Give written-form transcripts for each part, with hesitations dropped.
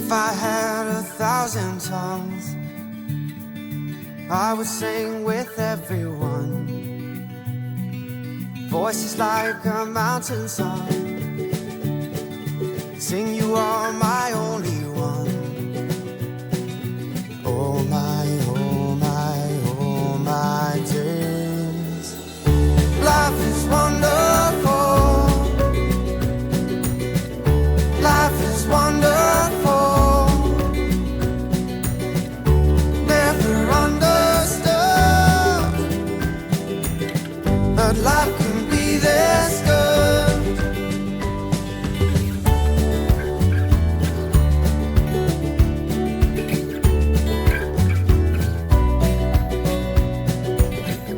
If I had 1,000 tongues, I would sing with everyone. Voices like a mountain song, sing you are my only one. Oh my, oh my, oh my days. Life is wonderful. Life is wonderful. Never understood, but life can be this good.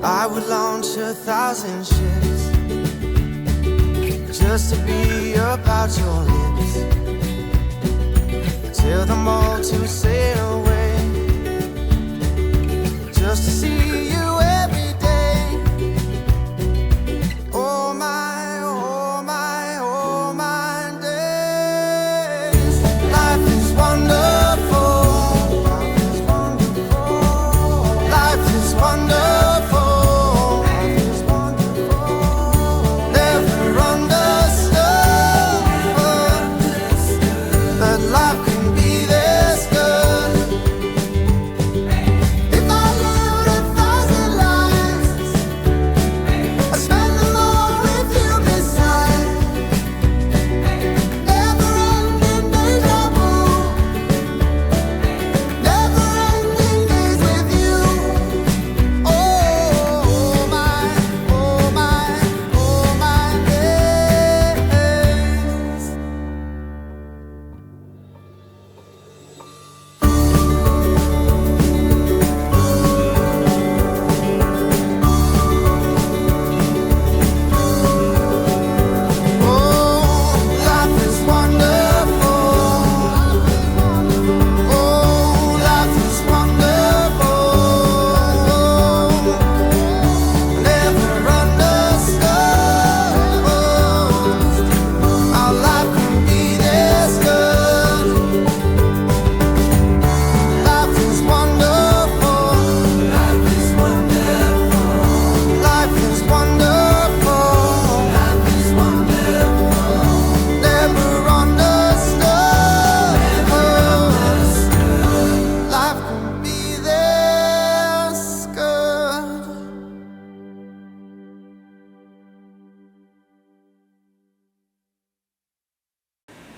I would launch 1,000 ships just to be about your lips, tell them all to sail away, just to see you every day. Oh my, oh my, oh my days. Life is wonderful. Life is wonderful. Life is wonderful.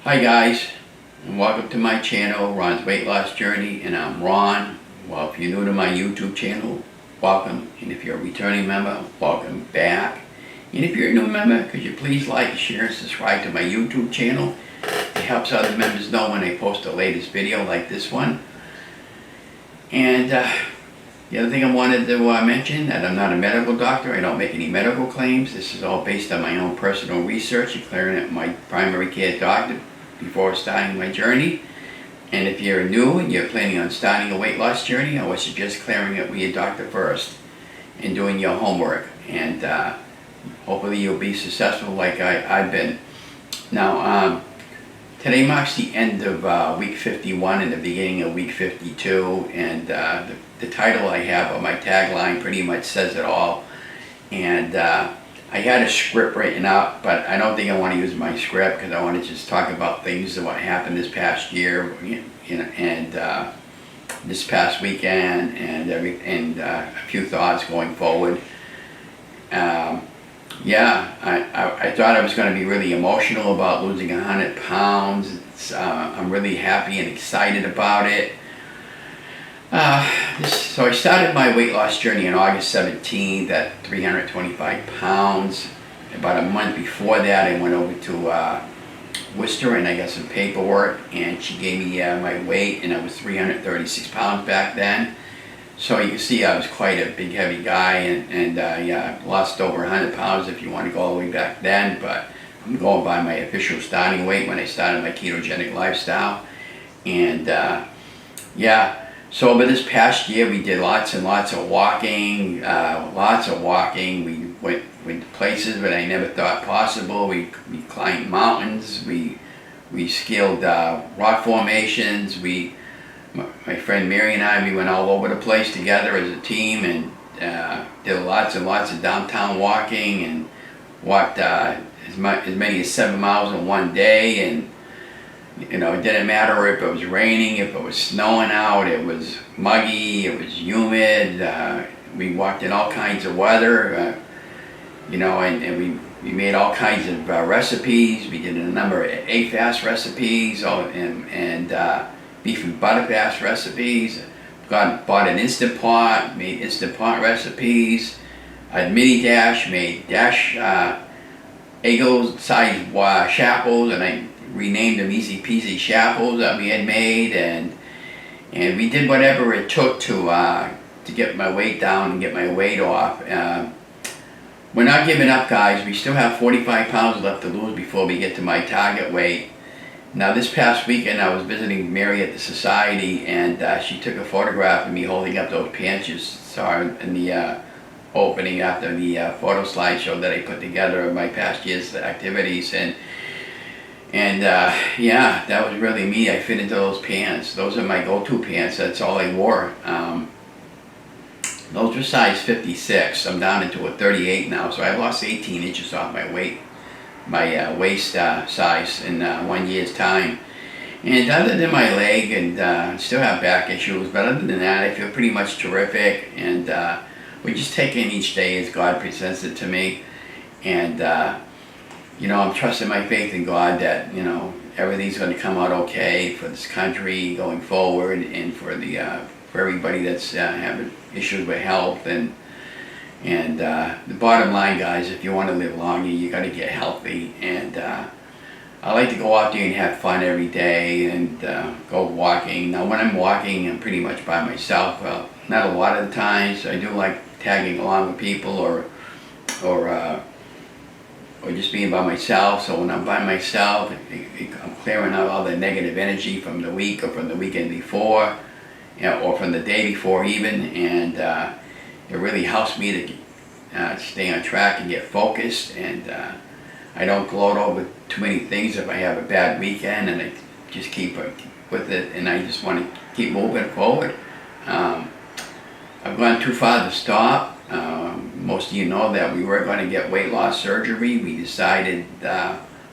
Hi guys, and welcome to my channel, Ron's Weight Loss Journey, and I'm Ron. Well, if you're new to my YouTube channel, welcome, and if you're a returning member, welcome back. And if you're a new member, could you please like, share, and subscribe to my YouTube channel? It helps other members know when I post the latest video like this one. And the other thing I wanted to mention, that I'm not a medical doctor. I don't make any medical claims. This is all based on my own personal research and clearing it with my primary care doctor before starting my journey. And if you're new and you're planning on starting a weight loss journey, I would suggest clearing it with your doctor first and doing your homework. And hopefully you'll be successful like I've been. Now, today marks the end of week 51 and the beginning of week 52. And the title I have on my tagline pretty much says it all. And I had a script written up, but I don't think I want to use my script because I want to just talk about things that what happened this past year, and this past weekend, and a few thoughts going forward. I thought I was going to be really emotional about losing 100 pounds. I'm really happy and excited about it. So I started my weight loss journey on August 17th at 325 pounds. About a month before that, I went over to Worcester and I got some paperwork, and she gave me my weight, and I was 336 pounds back then. So you can see I was quite a big, heavy guy, and lost over 100 pounds if you want to go all the way back then, but I'm going by my official starting weight when I started my ketogenic lifestyle. And so over this past year, we did lots and lots of walking, We went to places that I never thought possible. We climbed mountains. We We scaled rock formations. My friend Mary and I, we went all over the place together as a team and did lots and lots of downtown walking and walked as many as 7 miles in one day. And you know, it didn't matter if it was raining, if it was snowing out, it was muggy, it was humid. We walked in all kinds of weather, you know, and we made all kinds of recipes. We did a number of egg fast recipes and beef and butter fast recipes. Bought an Instant Pot, made Instant Pot recipes. A mini dash, made dash eggo sized shackles, and I renamed them Easy Peasy Shackles that we had made, and we did whatever it took to get my weight down and get my weight off. We're not giving up, guys. We still have 45 pounds left to lose before we get to my target weight. Now, this past weekend I was visiting Mary at the society, and she took a photograph of me holding up those pants you saw in the opening after the photo slideshow that I put together of my past year's activities, and yeah, that was really me. I fit into those pants. Those are my go-to pants. That's all I wore. Those were size 56. I'm down into a 38 now, so I lost 18 inches off my waist size in 1 year's time. And other than my leg, and still have back issues, but other than that, I feel pretty much terrific. And we're just taking each day as God presents it to me. And you know, I'm trusting my faith in God that, you know, everything's going to come out okay for this country going forward, and for everybody that's having issues with health. And the bottom line, guys, if you want to live longer, you got to get healthy. And I like to go out there and have fun every day and go walking. Now, when I'm walking, I'm pretty much by myself. Well, not a lot of the times. I do like tagging along with people or just being by myself. So when I'm by myself, I'm clearing out all the negative energy from the week or from the weekend before, you know, or from the day before even, and it really helps me to stay on track and get focused. And I don't gloat over too many things if I have a bad weekend, and I just keep with it, and I just want to keep moving forward. I've gone too far to stop. Most of you know that we were going to get weight loss surgery. We decided,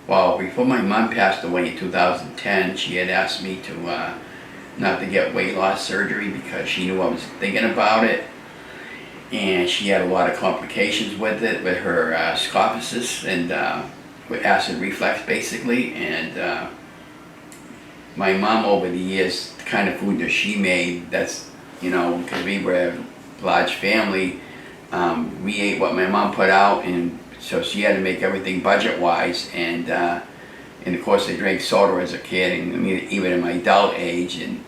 well, before my mom passed away in 2010, she had asked me to not to get weight loss surgery because she knew I was thinking about it. And she had a lot of complications with it, with her scophosis and with acid reflux, basically. And my mom, over the years, the kind of food that she made, that's, you know, because we were a large family, we ate what my mom put out, and so she had to make everything budget-wise. And of course, I drank soda as a kid, and even in my adult age, and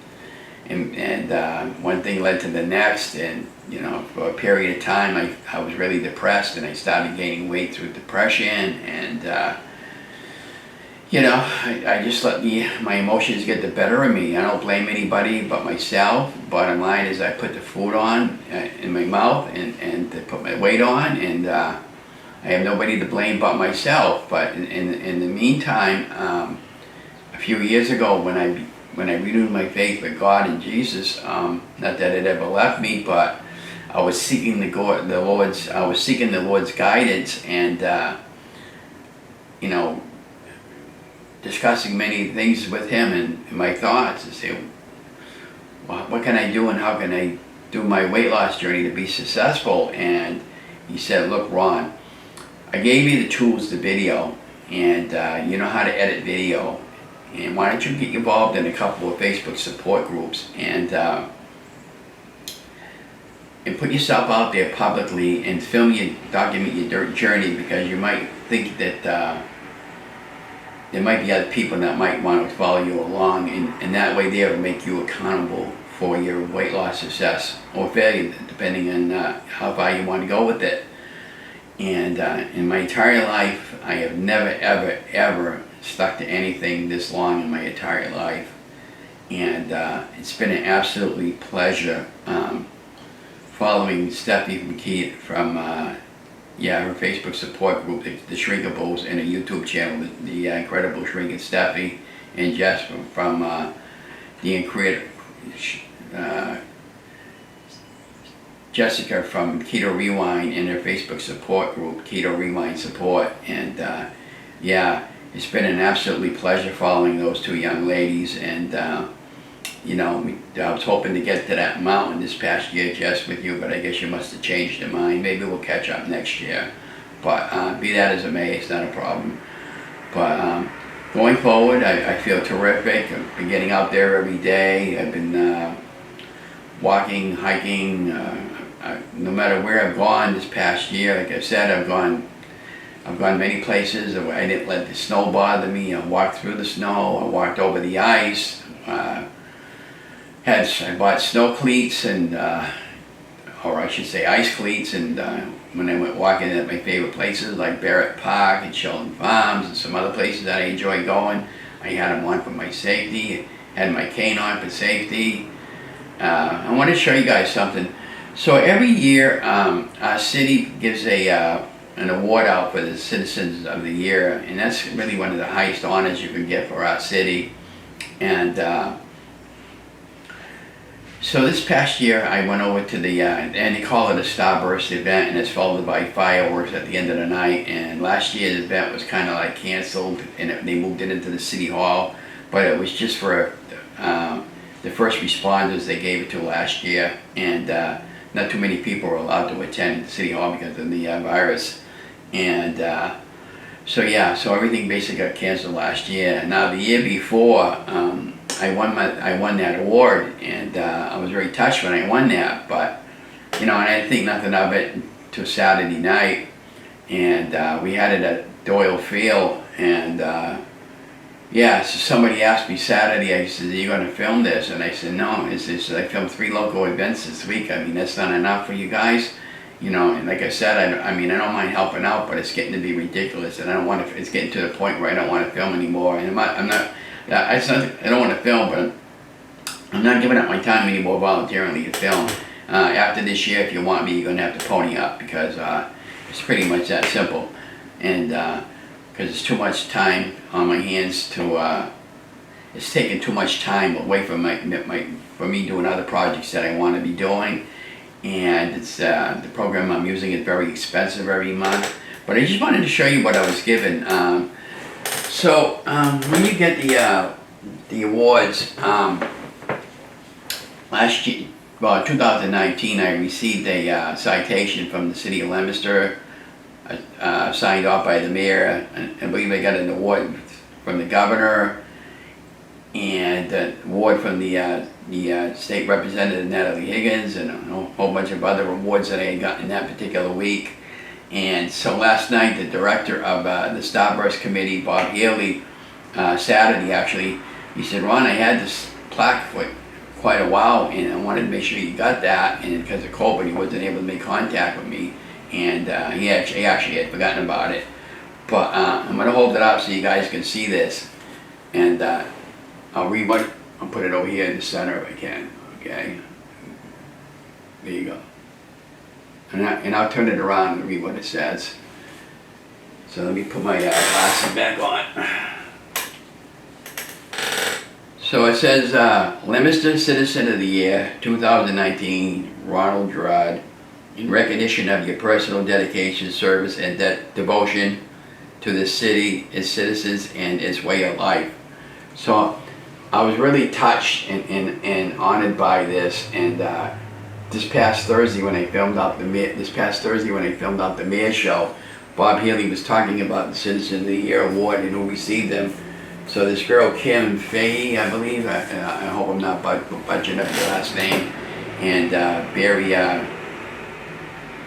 one thing led to the next, and you know, for a period of time, I was really depressed, and I started gaining weight through depression, and you know, I just let my emotions get the better of me. I don't blame anybody but myself. Bottom line is I put the food on in my mouth and to put my weight on, and I have nobody to blame but myself. But in the meantime, a few years ago when I renewed my faith with God and Jesus, not that it ever left me, but I was seeking the Lord's guidance, and you know, discussing many things with him and my thoughts, and say, well, what can I do and how can I do my weight loss journey to be successful? And he said, look, Ron, I gave you the tools, the video, and you know how to edit video, and why don't you get involved in a couple of Facebook support groups and put yourself out there publicly and document your journey, because you might think that there might be other people that might want to follow you along, and that way they'll make you accountable for your weight loss success or failure, depending on how far you want to go with it. And in my entire life, I have never, ever, ever stuck to anything this long in my entire life. And it's been an absolutely pleasure following Stephy from her Facebook support group, the Shrinkables, and a YouTube channel, the Incredible Shrinking Stephy, and Jess from the incredible Jessica from Keto Rewind in their Facebook support group, Keto Rewind Support. And yeah, it's been an absolutely pleasure following those two young ladies. And you know, I was hoping to get to that mountain this past year, Jess, with you, but I guess you must have changed your mind. Maybe we'll catch up next year. But be that as it may, it's not a problem. But going forward, I feel terrific. I've been getting out there every day. I've been walking, hiking, no matter where I've gone this past year. Like I said, I've gone many places. I didn't let the snow bother me. I walked through the snow. I walked over the ice. I bought snow cleats and, or I should say ice cleats, and when I went walking at my favorite places like Barrett Park and Sheldon Farms and some other places that I enjoy going, I had them on for my safety. Had my cane on for safety. I want to show you guys something. So every year, our city gives an award out for the Citizens of the Year, and that's really one of the highest honors you can get for our city. And so this past year, I went over to the, and they call it a Starburst event, and it's followed by fireworks at the end of the night. And last year's event was kind of like canceled, and they moved it into the city hall, but it was just for the first responders they gave it to last year, and not too many people were allowed to attend City Hall because of the virus. And so yeah, so everything basically got canceled last year. Now the year before, I won that award, and I was very touched when I won that. But you know, and I didn't think nothing of it until Saturday night, and we had it at Doyle Field, and yeah, so somebody asked me Saturday, I said, are you going to film this? And I said, no. I filmed 3 local events this week. I mean, that's not enough for you guys. You know, and like I said, I mean, I don't mind helping out, but it's getting to be ridiculous. And I don't want to, it's getting to the point where I don't want to film anymore. And I don't want to film, but I'm not giving up my time anymore voluntarily to film. After this year, if you want me, you're going to have to pony up, because it's pretty much that simple. And because it's too much time on my hands to, it's taking too much time away from from me doing other projects that I want to be doing. And it's the program I'm using is very expensive every month. But I just wanted to show you what I was given. So when you get the awards, last year, well, 2019, I received a citation from the city of Leominster, signed off by the mayor, and I believe I got an award from the governor, and an award from the state representative Natalie Higgins, and a whole bunch of other awards that I had gotten in that particular week. And so last night, the director of the Starburst Committee, Bob Haley, Saturday actually, he said, Ron, I had this plaque for quite a while, and I wanted to make sure you got that, and because of COVID, he wasn't able to make contact with me. And he actually had forgotten about it. But I'm going to hold it up so you guys can see this. And I'll put it over here in the center if I can. Okay? There you go. And I'll turn it around and read what it says. So let me put my glasses back on. So it says, Leominster Citizen of the Year 2019, Ronald Gerard, in recognition of your personal dedication, service, and devotion to the city, its citizens, and its way of life. So I was really touched and honored by this. And this past Thursday when I filmed out the mayor's show, Bob Healy was talking about the Citizen of the Year award and who received them. So this girl Kim Fahey, I believe, I hope I'm not butchering up your last name, and Barry.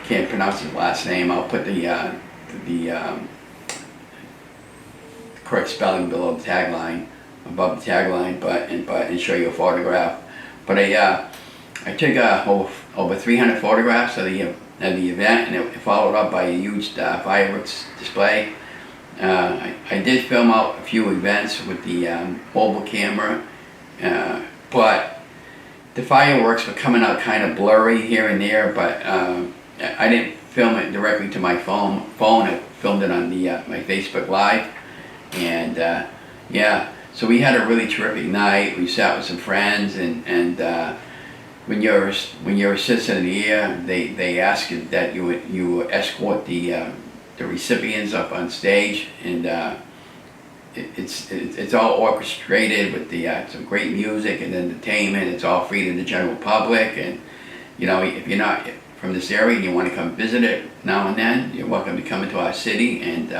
Can't pronounce his last name. I'll put the correct spelling below the tagline, above the tagline, and show you a photograph. But I took over 300 photographs of the event, and it followed up by a huge fireworks display. I did film out a few events with the mobile camera, but the fireworks were coming out kind of blurry here and there, but I didn't film it directly to my phone. I filmed it on my Facebook Live, and yeah. So we had a really terrific night. We sat with some friends, and when you're a citizen of the year, they ask you that you escort the recipients up on stage, and it's all orchestrated with some great music and entertainment. It's all free to the general public, and if you're not from this area and you want to come visit it now and then, you're welcome to come into our city, and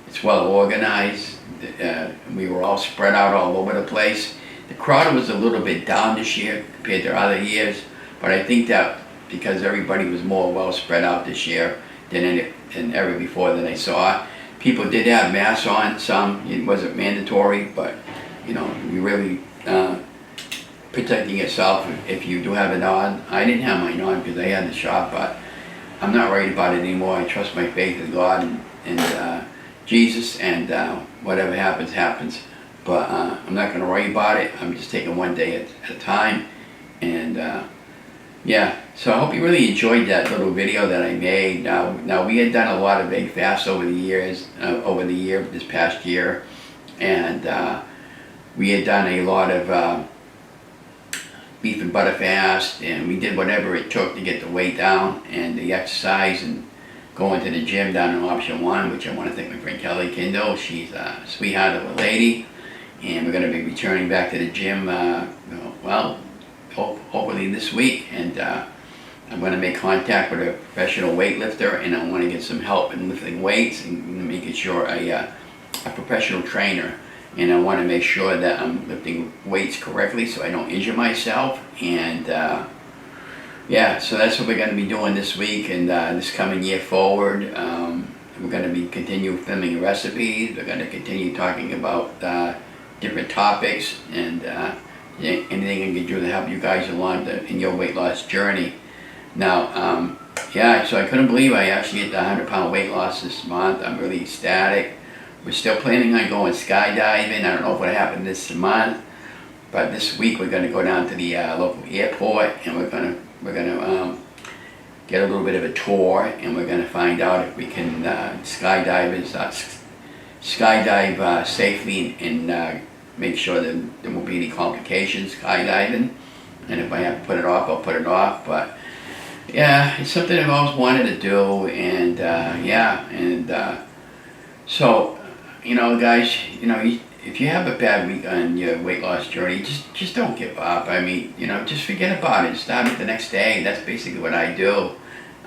it's well organized. We were all spread out all over the place. The crowd was a little bit down this year compared to other years, but I think that because everybody was more well spread out this year than ever before that I saw. People did have masks on, some. It wasn't mandatory, but you really protecting yourself if you do have it on. I didn't have mine on because I had the shot, but I'm not worried about it anymore. I trust my faith in God and Jesus, and whatever happens, happens. But I'm not going to worry about it. I'm just taking one day at a time. And yeah, so I hope you really enjoyed that little video that I made. Now we had done a lot of big fasts over the years, this past year. And we had done a lot of beef and butter fast, and we did whatever it took to get the weight down and the exercise and going to the gym down in option 1, which I want to thank my friend Kelly Kindle. She's a sweetheart of a lady, and we're going to be returning back to the gym, hopefully this week, and I'm going to make contact with a professional weightlifter, and I want to get some help in lifting weights and making sure a professional trainer, and I want to make sure that I'm lifting weights correctly so I don't injure myself, and yeah, so that's what we're going to be doing this week and this coming year forward. We're going to continue filming recipes. We're going to continue talking about different topics and anything I can do to help you guys along in your weight loss journey. Now, yeah, so I couldn't believe I actually hit the 100-pound weight loss this month. I'm really ecstatic. We're still planning on going skydiving. I don't know what happened this month, but this week we're going to go down to the local airport, and we're going to get a little bit of a tour, and we're going to find out if we can skydive safely and make sure that there won't be any complications skydiving. And if I have to put it off, I'll put it off. But yeah, it's something I've always wanted to do, and so guys, if you have a bad week on your weight loss journey, just don't give up. I mean, just forget about it. Start it the next day. That's basically what I do.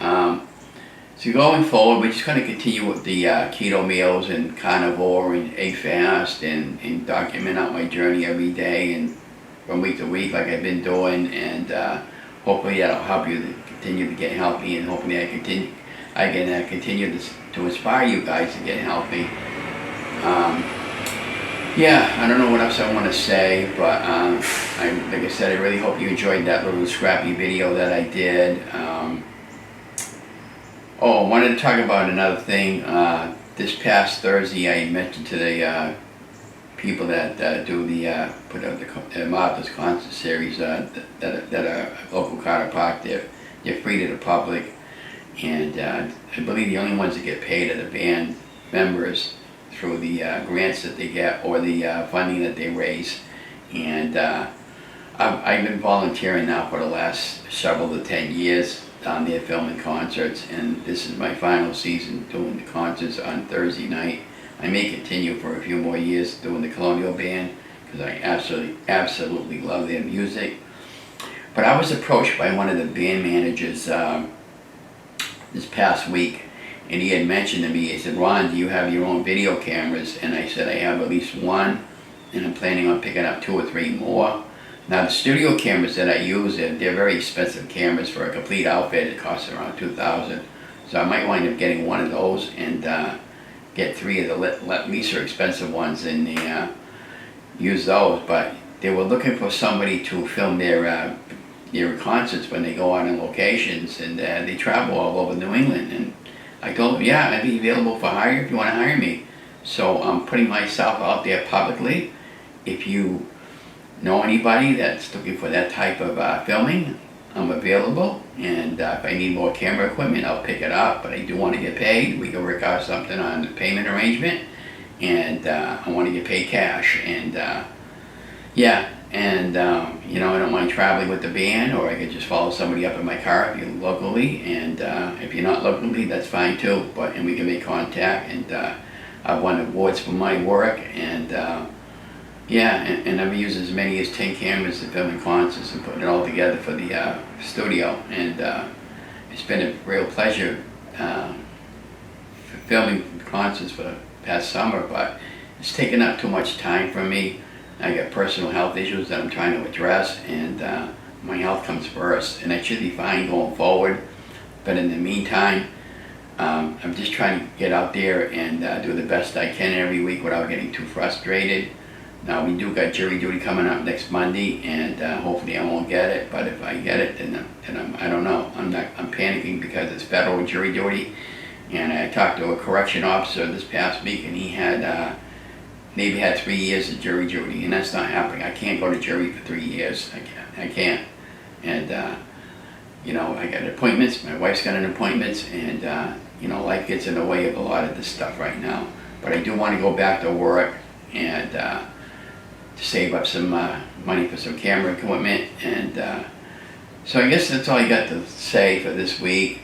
So going forward, we're just going to continue with the keto meals and carnivore and egg fast and document out my journey every day and from week to week like I've been doing, and hopefully that'll help you to continue to get healthy, and hopefully I can continue to inspire you guys to get healthy. Yeah, I don't know what else I want to say, but like I said, I really hope you enjoyed that little scrappy video that I did. I wanted to talk about another thing. This past Thursday, I mentioned to the people that put out the Martha's concert series that are local Carter Park. They're free to the public, and I believe the only ones that get paid are the band members through the grants that they get or the funding that they raise. And I've been volunteering now for the last several to 10 years down there filming concerts, and this is my final season doing the concerts on Thursday night. I may continue for a few more years doing the Colonial Band because I absolutely love their music. But I was approached by one of the band managers this past week, and he had mentioned to me, he said, "Ron, do you have your own video cameras?" And I said, "I have at least one, and I'm planning on picking up 2 or 3 more." Now the studio cameras that I use, they're very expensive cameras for a complete outfit. It costs around $2,000. So I might wind up getting one of those and get 3 of the lesser expensive ones and use those. But they were looking for somebody to film their concerts when they go out on locations, and they travel all over New England. And I told them, yeah, I'd be available for hire if you want to hire me. So I'm putting myself out there publicly. If you know anybody that's looking for that type of filming, I'm available, and if I need more camera equipment, I'll pick it up, but I do want to get paid. We can work out something on the payment arrangement, and I want to get paid cash, and yeah, and you know, I don't mind traveling with the band, or I could just follow somebody up in my car if you're locally, and if you're not locally, that's fine too. And we can make contact, and I've won awards for my work, and yeah, and I've used as many as 10 cameras to film concerts and putting it all together for the studio, and it's been a real pleasure filming concerts for the past summer, but it's taken up too much time from me. I got personal health issues that I'm trying to address, and my health comes first, and I should be fine going forward. But in the meantime, I'm just trying to get out there and do the best I can every week without getting too frustrated. Now, we do got jury duty coming up next Monday, and hopefully I won't get it. But if I get it, then I don't know. I'm panicking because it's federal jury duty. And I talked to a correction officer this past week, and he had maybe had 3 years of jury duty, and that's not happening. I can't go to jury for 3 years. I can't. And you know, I got appointments. My wife's got an appointment, and you know, life gets in the way of a lot of this stuff right now. But I do want to go back to work and to save up some money for some camera equipment, and so I guess that's all I got to say for this week.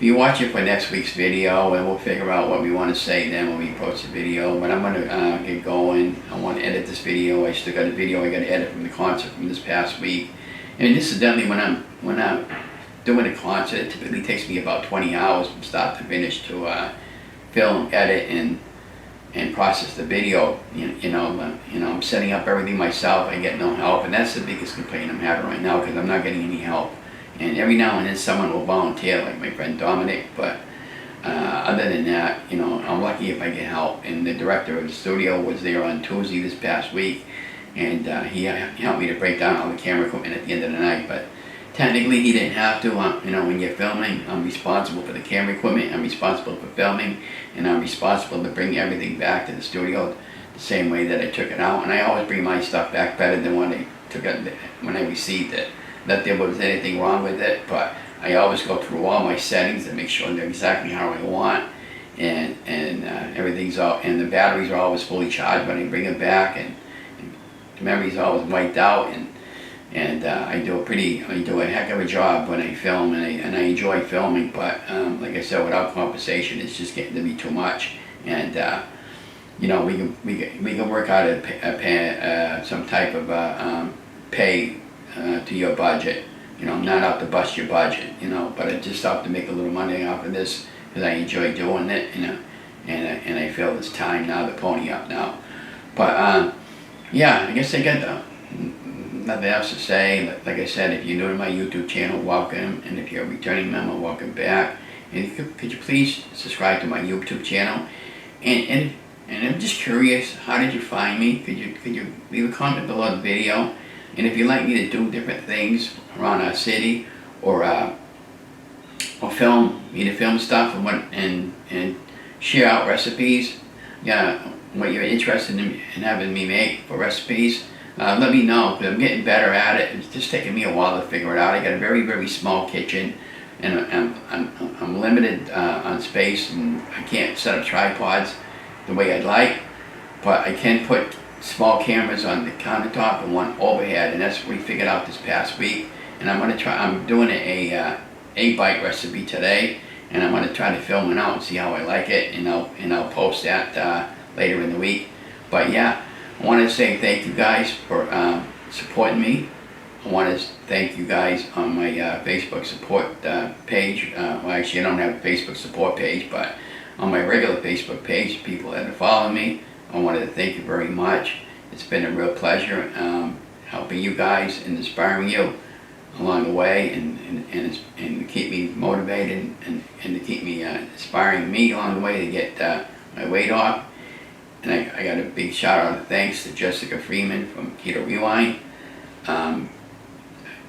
Be watching for next week's video, and we'll figure out what we want to say then when we post the video. But I'm going to get going. I want to edit this video. I still got a video I got to edit from the concert from this past week. And incidentally, when I'm doing a concert, it typically takes me about 20 hours from start to finish to film, edit, and process the video. You know, I'm setting up everything myself. I get no help, and that's the biggest complaint I'm having right now, because I'm not getting any help. And every now and then someone will volunteer, like my friend Dominic, but other than that, you know, I'm lucky if I get help. And the director of the studio was there on Tuesday this past week, and he helped me to break down all the camera equipment at the end of the night. But technically he didn't have to. You know, when you're filming, I'm responsible for the camera equipment, I'm responsible for filming, and I'm responsible to bring everything back to the studio the same way that I took it out. And I always bring my stuff back better than when I took it, when I received it. Not that there was anything wrong with it, but I always go through all my settings and make sure they're exactly how I want, and everything's all, and the batteries are always fully charged when I bring it back, and the memory's always wiped out, and I do a heck of a job when I film, and I enjoy filming, but like I said, without compensation, it's just getting to be too much, and you know, we can work out some type of pay to your budget. You know, I'm not out to bust your budget, you know, but I just have to make a little money off of this because I enjoy doing it, you know, and I feel it's time now to pony up now. But yeah, I guess I got nothing else to say. Like I said, if you're new to my YouTube channel, welcome, and if you're a returning member, welcome back. And could you please subscribe to my YouTube channel? And I'm just curious, how did you find me? Could you leave a comment below the video? And if you'd like me to do different things around our city, or film stuff, and share out recipes, yeah, what you're interested in having me make for recipes, let me know, because I'm getting better at it. It's just taking me a while to figure it out. I got a very, very small kitchen, and I'm limited on space, and I can't set up tripods the way I'd like, but I can put small cameras on the countertop and one overhead, and that's what we figured out this past week. And I'm doing a egg bite recipe today, and I'm gonna try to film it out and see how I like it, and I'll post that later in the week. But yeah, I want to say thank you guys for supporting me. I want to thank you guys on my Facebook support page. Well, actually, I don't have a Facebook support page, but on my regular Facebook page, people that are following me, I wanted to thank you very much. It's been a real pleasure helping you guys and inspiring you along the way, and to keep me motivated, and to keep me inspiring me along the way to get my weight off. And I got a big shout out of thanks to Jessica Freeman from Keto Rewind.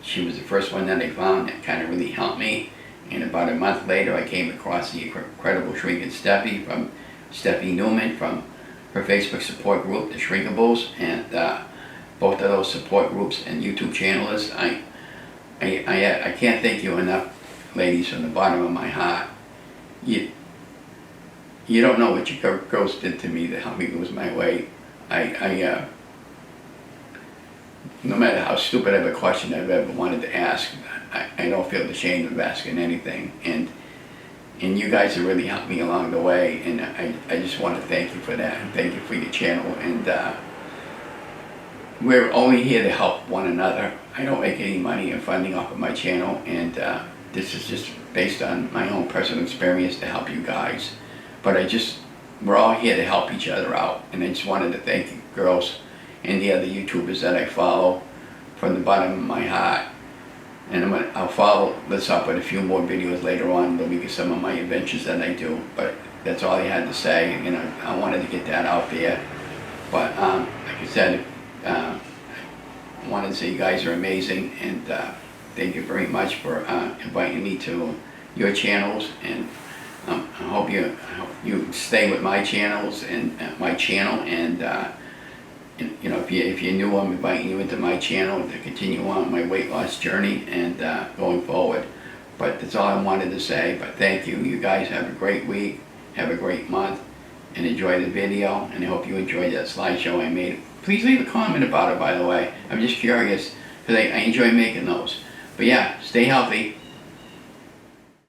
She was the first one that I found that kind of really helped me. And about a month later, I came across the incredible shrinking Stephy from Stephy Newman from her Facebook support group, The Shrinkables, and both of those support groups and YouTube channels. I can't thank you enough, ladies, from the bottom of my heart. you don't know what your girls did to me to help me lose my weight. No matter how stupid of a question I've ever wanted to ask, I don't feel ashamed of asking anything. And you guys have really helped me along the way, and I just want to thank you for that, and thank you for your channel. And we're only here to help one another. I don't make any money in funding off of my channel, and this is just based on my own personal experience to help you guys. But we're all here to help each other out, and I just wanted to thank you girls and the other YouTubers that I follow from the bottom of my heart. And I'll follow this up with a few more videos later on in the week of some of my adventures that I do. But that's all I had to say. You know, I wanted to get that out there. But like I said, I wanted to say you guys are amazing, and thank you very much for inviting me to your channels. And I hope you stay with my channels and my channel. And you know, if you're new, I'm inviting you into my channel to continue on my weight loss journey and going forward. But that's all I wanted to say. But thank you. You guys have a great week, have a great month, and enjoy the video. And I hope you enjoyed that slideshow I made. Please leave a comment about it, by the way. I'm just curious, because I enjoy making those. But yeah, stay healthy.